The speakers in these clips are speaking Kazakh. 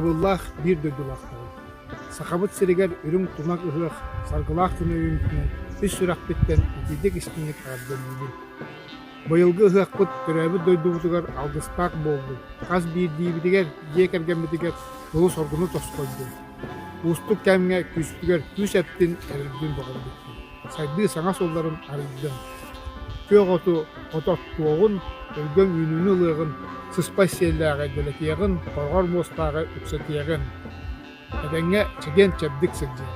ылыллах бир дөйдулақтағы. Сақабыт сиригер үрүң тунах ыһыах саргылаах күнө үйүнтүнө үс сүрақпеттен үтейдек истиңет ардын үйдүн. Быйылгы ыһыахпыт төрөбүт дойдубутугар алгыстаак болду. Каз биирдиибитигер, жиекергеммитигер дулу соргуну тоскойду. Устук кәмге күстүгер күс эттин эрилдин доғырдыктı. Сайды саңа солларын арылдын. Көк оту ототтуоғын, өлгөн үнүнү ылыгын, сыспай селләгә делетиягын, коргор мостагы үксетиягын. Эдеңге чеген чебдик сыгжы.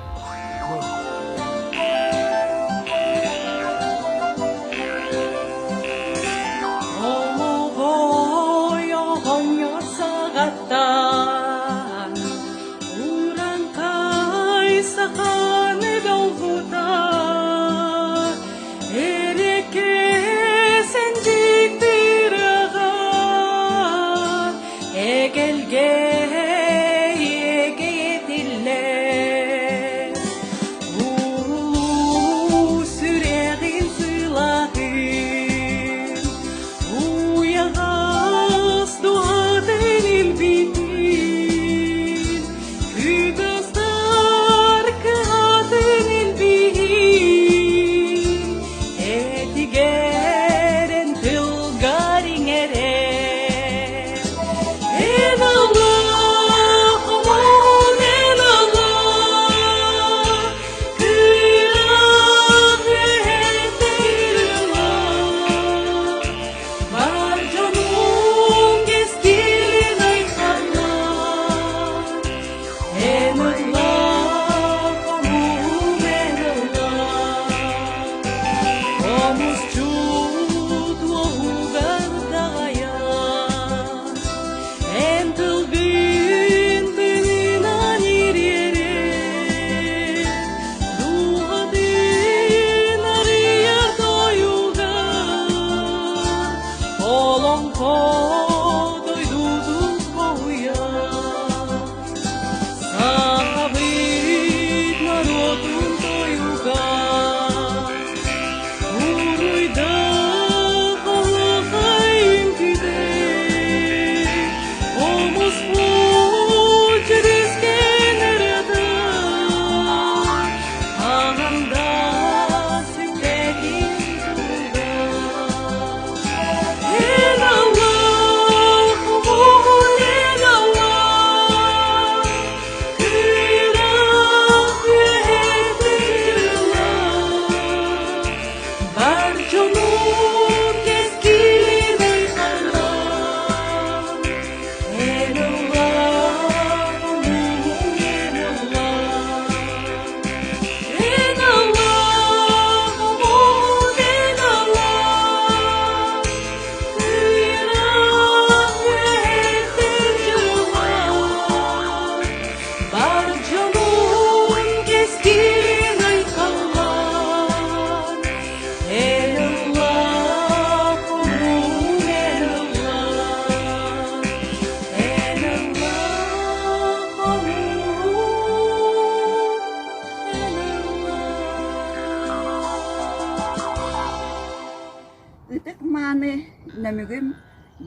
Нөмүгүм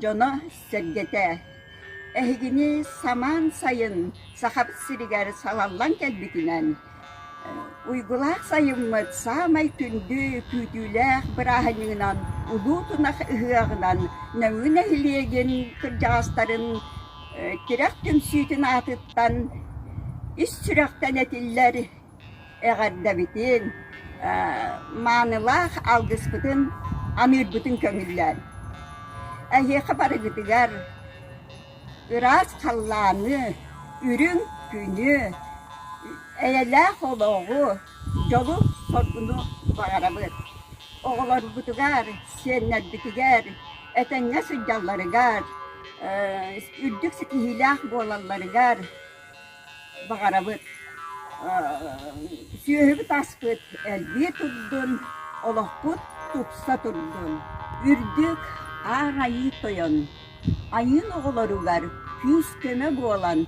жоно сергете. Эхигини саман сайын сахап сиригер салаллан келбитинен. Уйгулах сайыммыт самай күндү күтүлэх бирахынынан улуу тунах ыһыагынан нөмүгү нэһилиэгэн кыржагастарын тирек түмсүйтүн атыттан ис сүрөктен этиллер эгердебитин маанылах алгыспытын анырбытын көңүллер. Әйеқі барығыдығар, ұрас қалланы, үрүң күні, әйеләқ олығы, жолу соргуну бағарабыр. Оғылар бұтығар, сеннер бітігер, әтәңе сұджаларығар, үрдік сікihilәқ болаларығар бағарабыр. Сүйебі таспыт, әлбе тұрдын, олықпыт тұпса тұрдын. Үрдік арайы тойон, айын оғыларығар күз көмі болан,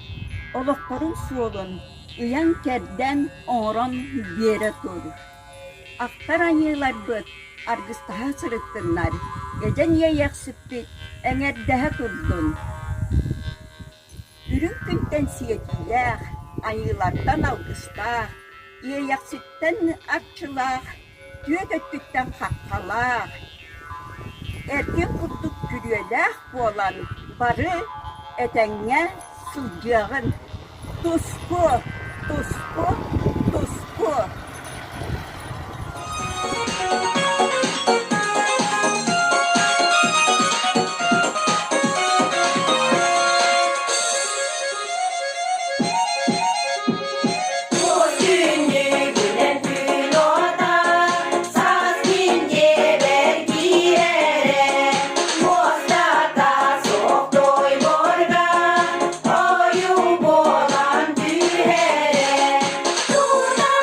олықпырын суолын, ұян керден оңырын бері тұр. Ақтар айылар бұд, арғыстаға сырыттынлар, ежен ейек сүппет, әңердәға тұрдын. Үрүҥ күнтен сиетилээх, айылардан алгыстаах, иэйэхситтен атчылаах, түөtöттүттен хаккалаах. Эркен курдук күрүөлээх буолан, бары этэҥҥэ сылдьыаҕын. Туску, туску, туску. Tuna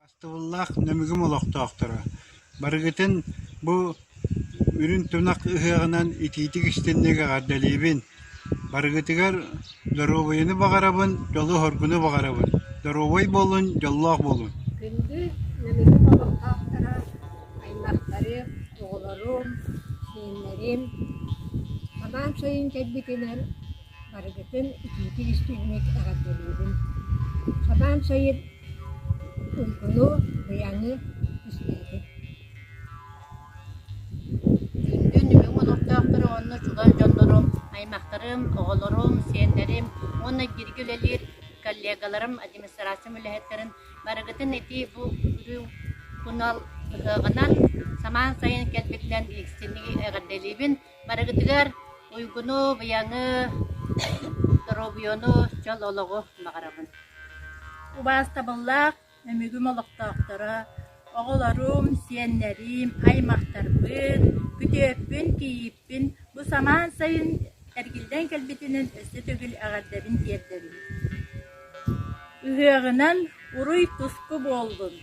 Астывыллах нөмүгү молоқтоқтыры. Барыгытын бу үрүн тунах ыһыагынан ититик истеннеге гардалибин. Барыгытыгар доробойыны багарабын, жолу хоргуну багарабын. Доробой болун, жоллоох болун. Күндү нөмүгү молоқтоқтыры, аймақтары, оғыларым, сиенлерим, Sabah sayın kelbitiler, barıgıtın ititik üstünlük ağabeylerin. Sabah sayın uykulu, uyanı üstledim. Günümün monoktaktırı onu çulan canlarım, aymaklarım, oğullarım, siyenlerim, onu girgülelir, kollegalarım, administrasyon mülehetlerin, barıgıtın eti bu ürün kunal ıhığınan, Sabah sayın kelbitilen üstünlük ağabeylerin, barıgıtıgar, uygunu, bayanı, dorobiyonu, jol ologu mağarabın. Ubastabıllar, nömügü moloktaktara, oğularım, siyenlerim, aymaqtarbın, kütöpbün, kiyipbün, bu zaman sayın ergilden kelbetinin üstü tögül ağardabın diyerdabın. Ühüğünen uruy tusku boldun.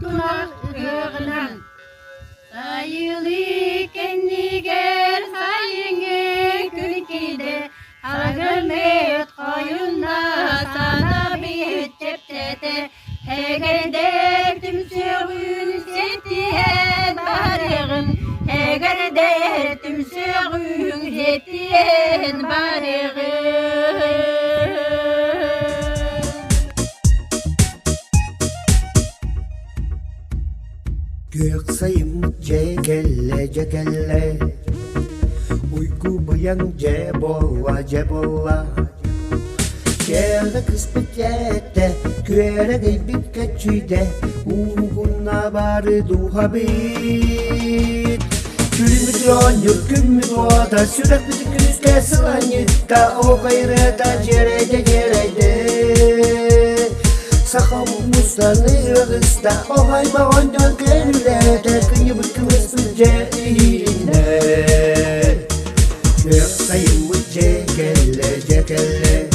Tünah ıhığınan, sayılı kэнсиэрэ sayıngı külkide, Ağırmet koyunla sana bir teptete, Eğer tümsüğün setiyen barığın, Eğer tümsüğün setiyen barığın. Gök sayım cekelle cekelle, uyku bayan cebolla cebolla. Kere kısmet yette, kere gelbit kaçıyde, uğunna bari duhabit. Külümü dronyor, külümü doğada, sürekli küske sılanyitta, o gayreta cerede cerede. Sakamımızdan ırgısta, o hayma ondan gelülerde, kıyı bıkkımızın cehine. Gök sayımı cekelle cekelle,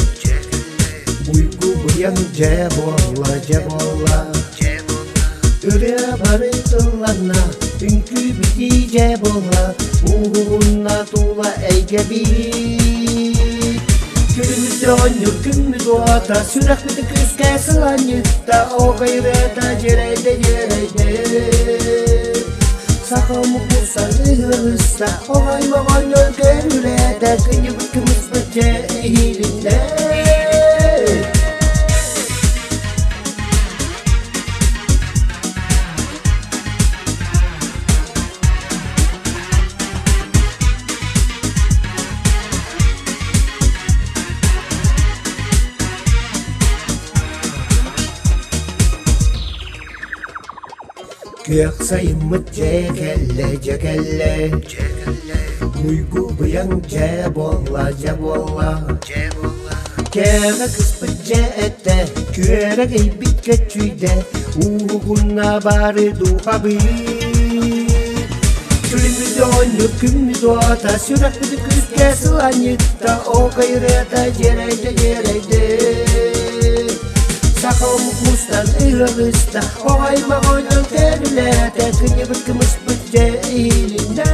uyku buyan cebolla cebolla. Üre barıtılana, ünkü biti cebolla, uğuruna tuğla egebit. Külümüz dönür, günümüz doğata, sürekli küske sılanyitta, o gayreta cereyde cereyde. Sakamı kursan ırgısta, o hayma ondan gelülerde, kıyı bıkkımızın cehilinde. Gök sayımı cekelle cekelle, uyku buyan cebolla cebolla. Kere kısmet cette, kere gelbit kaçıyde, uğunna bari duhabit. Külümü dönür, külümü doğata, sürekli küske sılanyitta, o gayreta cereyde cereyde. Sakamı kustan ırgısta, o hayma ondan gelülerde, kıyı bıkkımız cehilinde.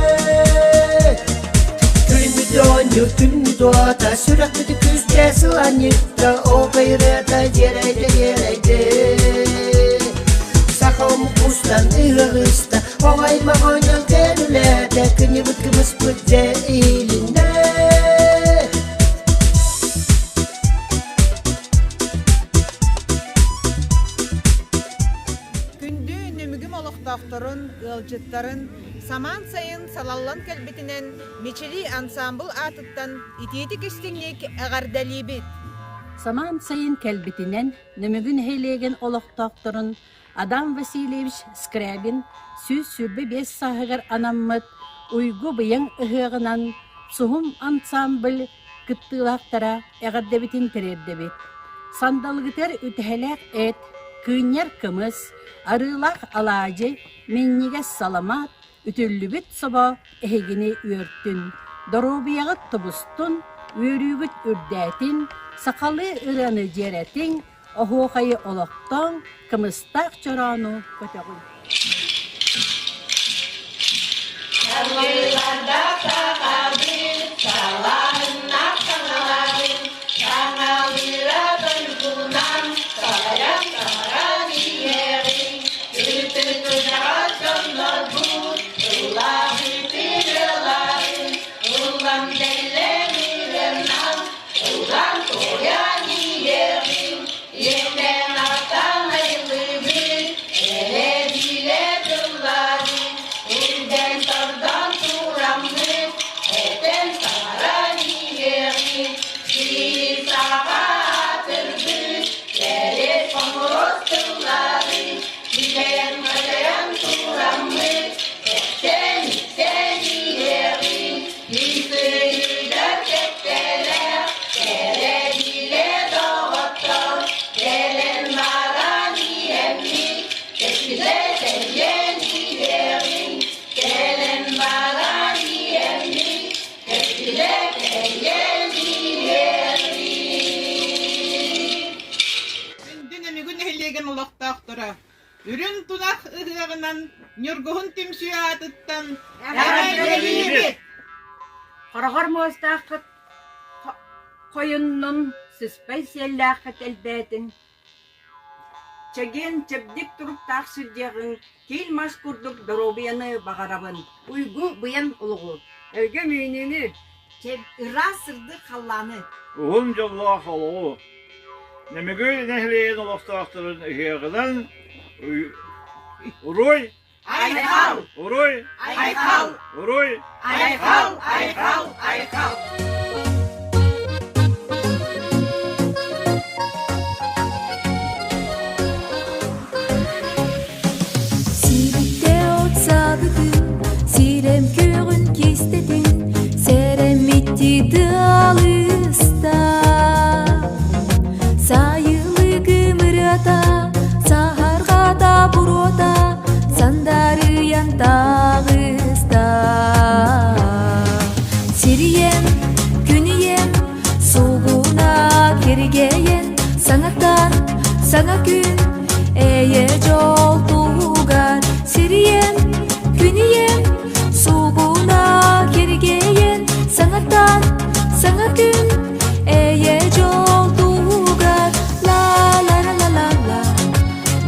Külümü dönür, külümü doğata, sürekli küske sılanyitta, o gayreta cereyde cereyde. Sakamı kustan ırgısta, o hayma ondan gelülerde, kıyı bıkkımız cehilinde. Doktorun, ılcıtların, saman sayın salallan kelbetinen meçeli ansambl atıttan itiyetik istinlik ağardalibit. Saman sayın kelbetinen nömügün heylegen oloqtoqtorun Adam Vasilyevich Skrябin süz sürbe 5 sahıgar anammıt uygu bıyın ıhığınan suhum ansambl kıttığılaqtara ağardabitin tererdebit. Sandalgıter ütehelak et, kıynyar kımız, arılaq alacı, mennige salamat, ütüllübüt soba ehegini üörttün. доробияғы тұбыстын, өрігіт үрдәтін, сақалы ұраны жеретін, оғуқайы олықтың, кымыстақ чорану көтеғын. Үрүҥ тунах ыһыагынан ньоргоһун тимсүатыттан Хорогор моостаахыт койуннун сыспай сиэллаахыт элбээтин. Чаген чэбдик туруктаах сырдьягын кил мас курдук доробияны багарабын. Уйгу быян улугу. Өйгө мүйнүнү чэб ыра сырды халланы. Уһун жоллоох олоо. Нөмүгү нэһилиэгэр олохтоохторун ыһыагынан Урой! Айхал! Урой! Айхал! Урой! Айхал! Айхал! Айхал! Сирикте отсабыды, сирем көгін кестеден, серем иттиді алыста. Сайылы гымырата, сахарғада бурота, сандары янтағыста. Сирием, күнием, суғуна кергейен, саңаттан, саңа күн, эйе жол туғар. Сирием, күнием, суғуна кергейен, саңаттан, саңа күн, эйе жол туғар. Ла ла ла ла ла ла,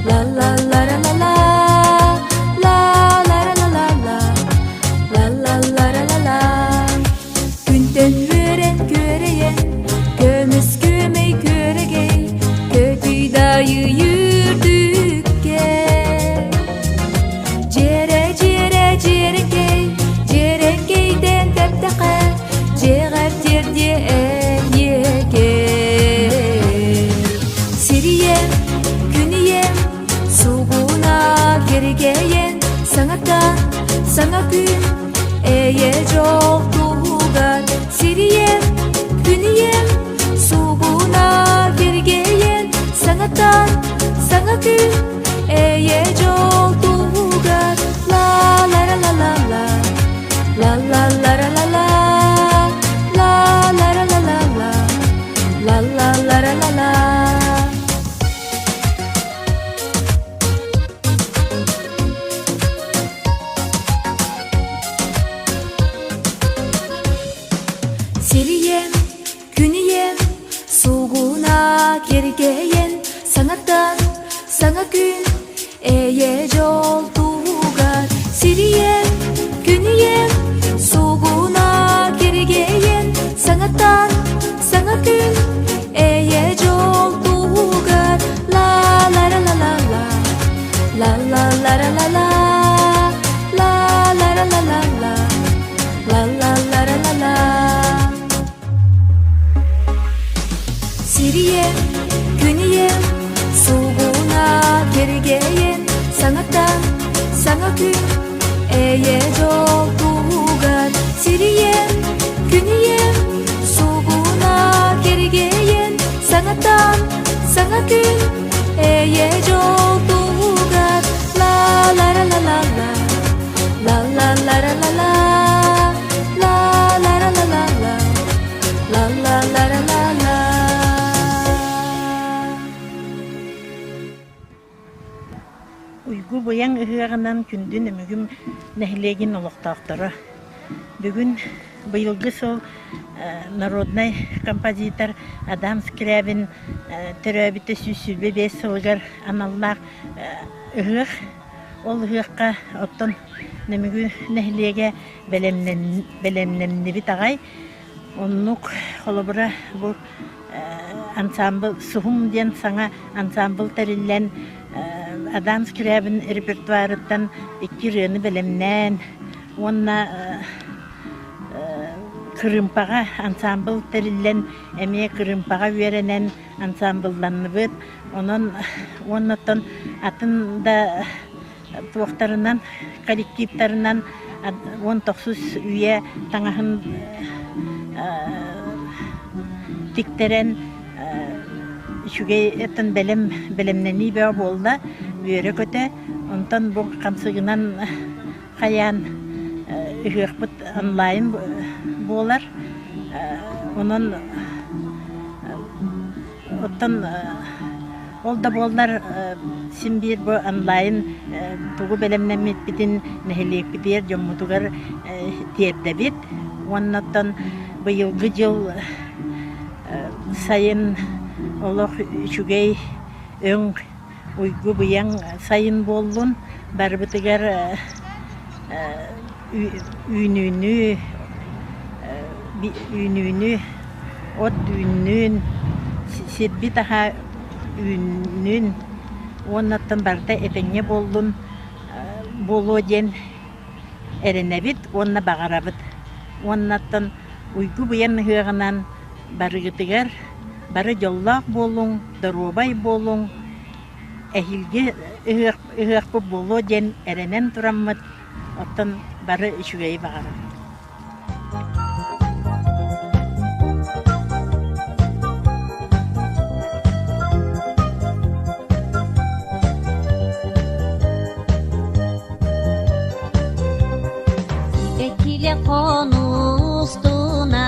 ла ла ла ла ла ла, ла ла ла ла ла ла, ла ла ла ла ла. Күнтен өрен көреен, көміс көмей көрегей, көтүйдайы үрдікке. Жере жере жерекей, жерекейден тәптәқә, жеғәртерде әйеке. Сирием, күнием, суғуна кергейен, саңаттан, саңа күн, эйе жол туғар. Сирием, күнием, суғуна кергейен, саңаттан, саңа күн, эйе жол туғар. Ла ла ла ла ла ла, ла ла ла ла ла ла, ла ла ла ла ла ла, ла ла ла ла ла. Сирием, күнием, суғуна кергейен, саңаттан, саңа күн, эйе жол туғар. Сирием, күнием, суғуна кергейен, саңаттан, саңа күн, эйе жол туғар. Ла ла ла ла ла ла, ла ла ла ла ла ла, ла ла ла ла ла ла, ла ла ла ла ла. Сирием, күнием, суғуна кергейен, саңаттан, саңа күн, эйе жол туғар. Сирием, күнием, суғуна кергейен, саңаттан, саңа күн, эйе жол туғар. Ла ла ла ла ла ла, ла ла ла ла ла ла, ла ла ла быян ыһыагынан күндүн өмүгүм нэһилиэгин олохтоохторо. Бүгүн быйылгы сол народный композитор Адам Скрябин төрөбүтө сүсүлбе 5 сылгар аналлаах ыһыах. Ол ыһыахка оттон нөмүгү нэһилиэгэ белемненнибит агай. Оннук холобура бу ансамбл сухум диэн саңа ансамбл териллен Адам Скрябин репертуарыттан 2 рыаны белемнен. Онна кырымпага ансамбл териллен эме кырымпага үеренен ансамблланныбыт. Оннотон атын да туохтарынан коллективтарынан 19 үйе таңаһын тиктерен шугей этен белемнени бе болда үере көтө онтон бу камсыгынан каян ыһыахпыт онлайн болар. Онон оттон ол да болдар симбир бу онлайн тугу белемнемит битин нэһилиек битер жоммутугар тиердебит. Оннотон быйылгы жыл сайын олох шугей өң уйгу быян сайын боллун барбытыгар үйнүүнү от үйнүүн сирбит аха үйнүүн оннаттан барда этеңе боллун боло ден эренебит онна багарабыт. Оннаттан уйгу быян ыһыагынан барыгытыгар бары жоллаах болуң, доробай болуң, эхилге ыһыахпы боло ден эренен тураммыт. Оттон бары үчүгей багарабыт. Konustuna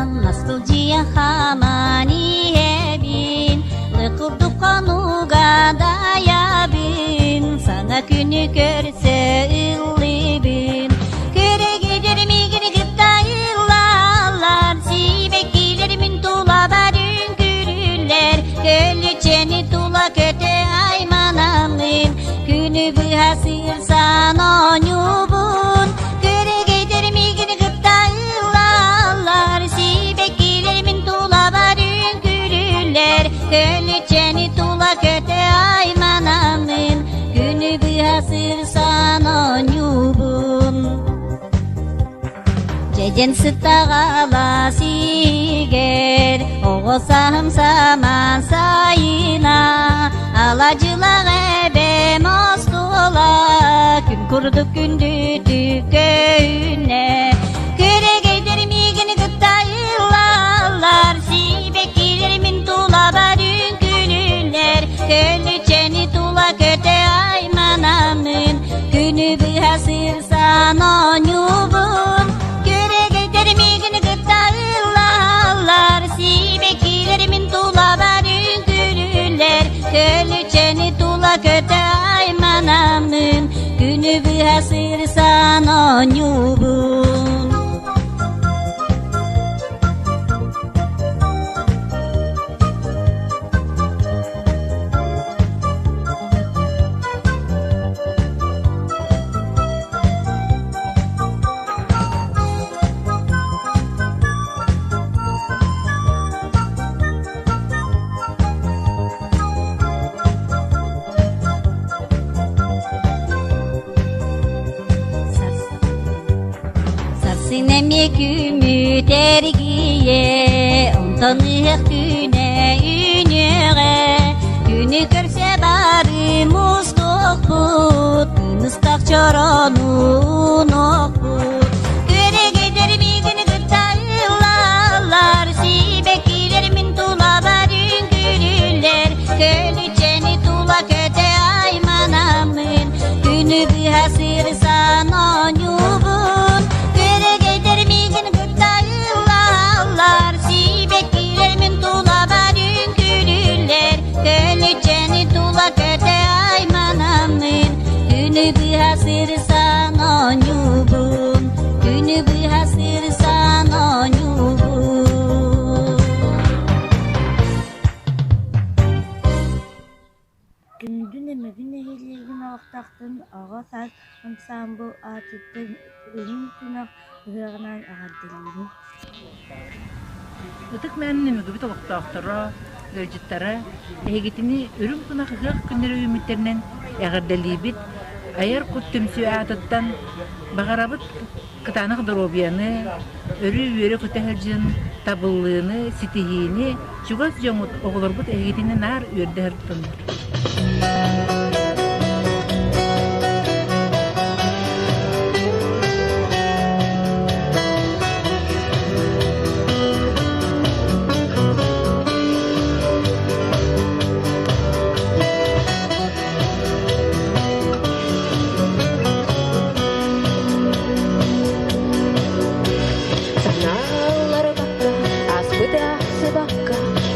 nostalgia hamani ebin Lekurduk kanuga dayabin Sana günü görse illibin Köre gidermigini gıttayılarlar Sibeklerimin tula barın gürüller Gölüçeni tula köte aymanamın Günü bu hasır sana nyubun Gölüçeni tula köte aymanamın Günü bir hasır sana nyubun Cecen sıtağala siger Oğusam saman sayına Alacılar ebe mostola Gün kurduk gündüdük köyüne Köre gider migini gıttayılarlar Sibeklerimin tula barın gülüller Gölüçeni tula köte aymanamın Günü bir hasır sana nyubun Köre gider migini gıttayılarlar Sibeklerimin tula barın gülüller Gölüçeni tula köte aymanamın Günü bir hasır sana nyubun Sinemi kümü dergiye Ondan ıhıak güne ünüge Günü görse bari mustok put Mıstak çoranun okput Göre gider bir günü gıttayılarlar Sibeklerimin tula barın gülüller Gölüçeni tula köte aymanamın Günü bir hasır sana nyubun Sibeklerimin tula barın gülüller Gölüçeni tula köte aymanamın ыһыахтын оҕо саз ансамбл аатыттын үрүҥ тунах ыһыагынан аҕардылыыбын. Ытык мән нөмүгү бит олохтоохторо, өлжүттара, эһигитини үрүҥ тунах ыһыах күннери үмүттеринен эҕэрдэлиибит, аяр кут түмсү аатыттан бағарабыт кытаанах доробияны, өрү үөрэ көтөһөлжүн табыллыыны, ситиһиини, чугас жоңут оҕолорбут эһигитини наар үөрдэһэр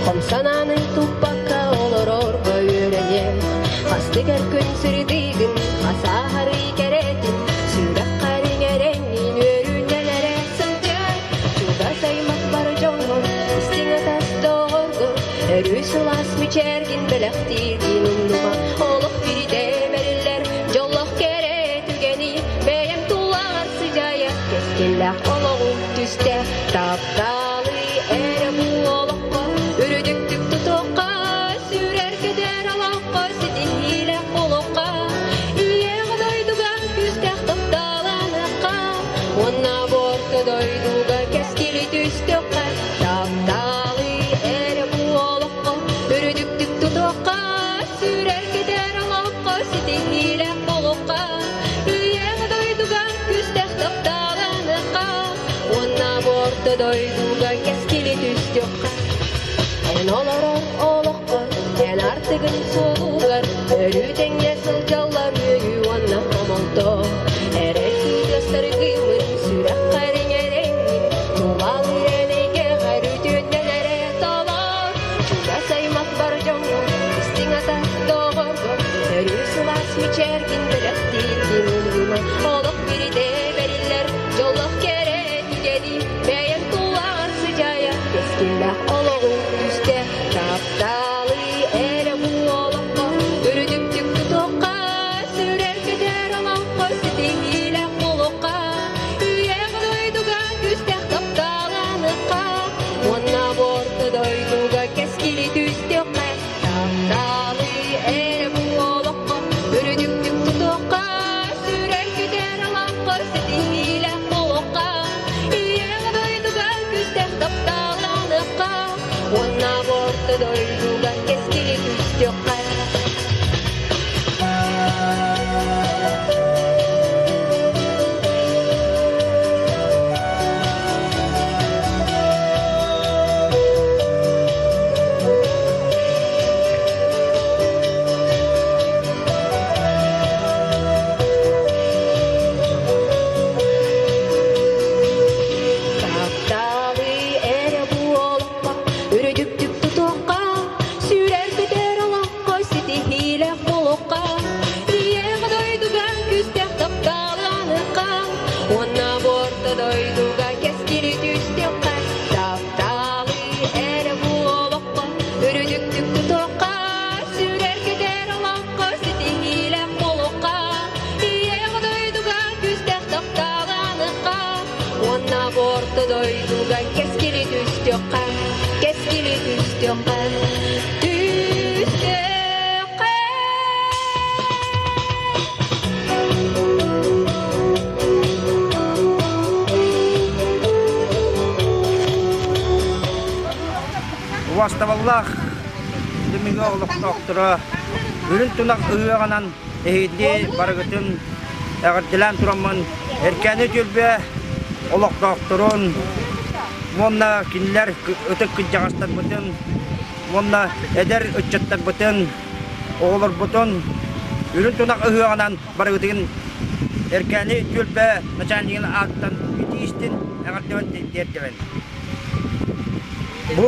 Komsananın tupakka olur orba öğrenir. Hastıgar gün sürdüğün hasahari geretin. Sürak karın erenin öründelere sındır. Çuda saymak var jongon istin atas doğurgu. Erüsül asmı çergin belaktirgin unduma. Oluk biri de verirler jolluk kere tügeni. Beyem tular sıcaya keskinler oluğun tüste. Taptalı ere bu olukka. Ürüdüktük tutukka, sürer gider alakka, sidihiyle kulukka. İye doyduga, küstek taptalanıkka. Ona bortu doyduga, keskili düstükka. Taptalı ere bu olukka. Ürüdüktük tutukka, sürer gider alakka, sidihiyle kulukka. İye doyduga, küstek taptalanıkka. Ona bortu doyduga, keskili düstükka. En oloror olokko, en artıgın solugar. Örüden nesıl jallar yürü anna hamolto. Ereki gösteri gıymır, sürak karın erengin. Tuval ürenege garü dünnelere dolar. Çuga saymak var jongo, istin atas doğurgo. Örüsü asmı çergin belaktirgin unduma. Oluk biri de verirler, jolluk kere tügedi. Beyen tular sıcaya, keskinler oluğun üstte. Taptalı ere bu olukka. Ürüdüktük tutukka. Sürer gider alakka. Sidihiyle kulukka. Üye doyduga küstek taptalanıkka. Ona bortu doyduga keskili düstükka. Taptalı ere bu olukka. Ürüdüktük tutukka. Sürer gider alakka. Sidihiyle kulukka. Üye doyduga küstek taptalanıkka. Ona bortu doyduga keskili düstükka. Taptalı ere bu olukka. Ürüdüktük tutukka. Sürer gider alakka. Sidihiyle kulukka. İye doyduga küstek taptalanıkka. Ona bortu doyduga keskili düstükka. Taptalı ere bu olukka. Ürüdüktük tutukka. Sürer gider alakka. Sidihiyle kulukka. İye doyduga küstek taptalanıkka. Ona bortu doyduga keskili düstükka. Keskili düstükka. Düstükka. Vastavallah, nömүгү олохтоохторо, үрүн тунах ыһыагынан эһиди барыгытын эҕэрдилэн тураммын, эркэни түлбэ олохтоохторун, монна кинилэр ытык кыджаҕастарбытын, монна эдер ыччаттарбытын, оҕолорбутун, үрүн тунах ыһыагынан барыгытын эркэни түлбэ начальнигин ааттан үтиистин эҕэрдибэн диэрдибэн. Бу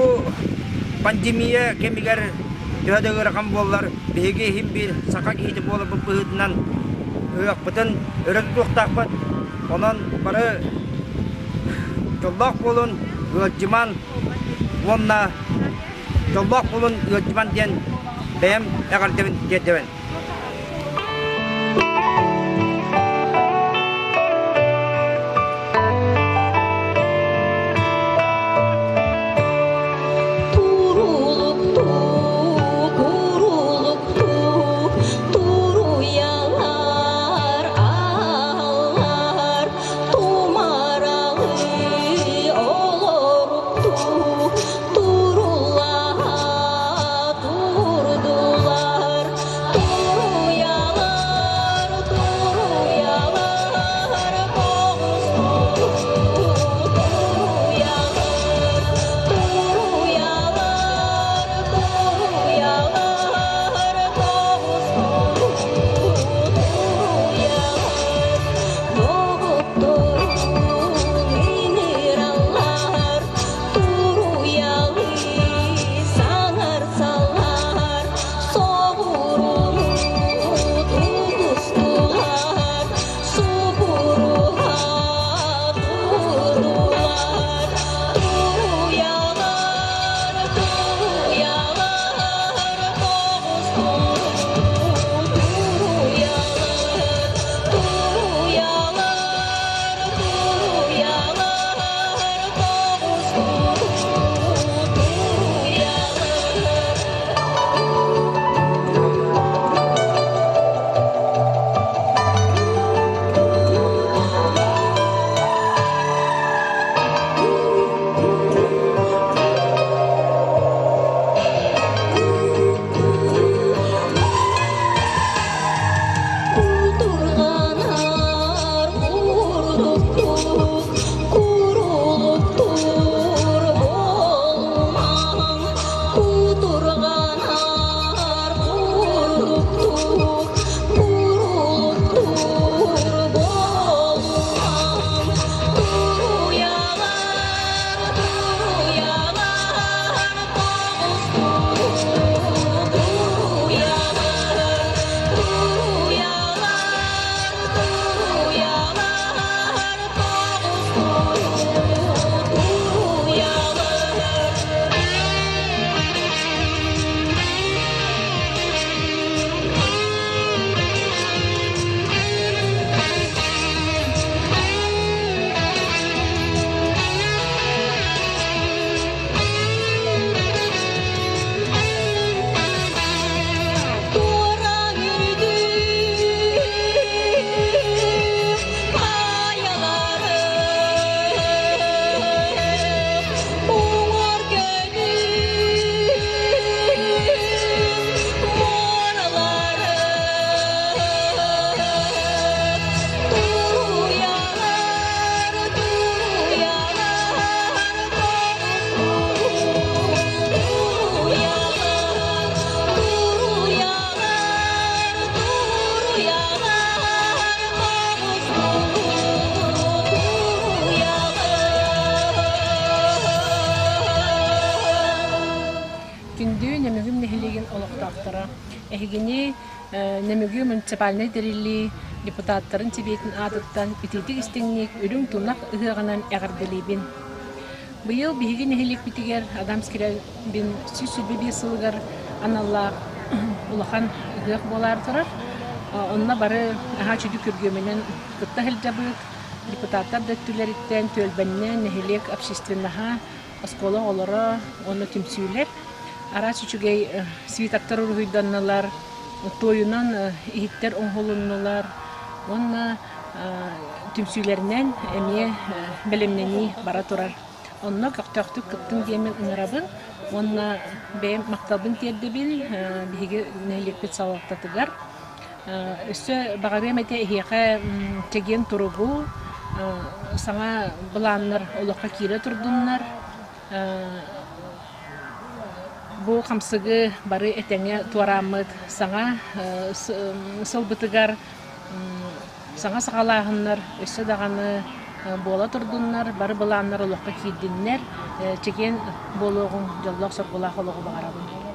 пандемия кемигер төһөдөгөр ракам боллар биһиги хим бир сака кихити болуп быһытынан ыакпытын өрөк туктакпыт онон бары жоллок болун ыатжыман онна жоллок болун ыатжыман диэн бэм эгардебин диэдебин. Күндүү Нөмүгү нэһилиэгэр олохтоохтора. Эхигини Нөмүгү муниципальный дэрили депутаттарын тибетин атыттан ититик истеңник үрүң тунах ыһыагынан эгерделибин. Быйыл биһиги нэһилик битигер Адамскирэ бин сүсүбү сылгар аналлах улахан ыһыах болар турар. Онна бары аха чүдү көргөмөнөн кытта хилжабыт депутаттар дөттүлериттен төлбәннен нэһилик общественнаха оскола олора оны түмсүйлер. Ара чүчүгей свитактар ургуйданналар, тойунан иһиттер оңхолуннулар. Онна түмсүйлеринен эмие белемнени бара турар. Онна кактактык кыттын демен ыңырабын, онна бэм мактабын тердебин, биһиги нэһилик бит салаттатыгар. Өссө багарым эте эхиэхэ теген туругу, саңа былааннар олоққа кире турдуннар. Бу камсыгы бары этеңе туарамыт, саңа сылбытыгар, саңа сағалағыннар, өссө дағаны бола турдуннар, бары былааннар олоққа кирдиннер, теген болуғын жоллақ сорғылақ олығы бағарабын.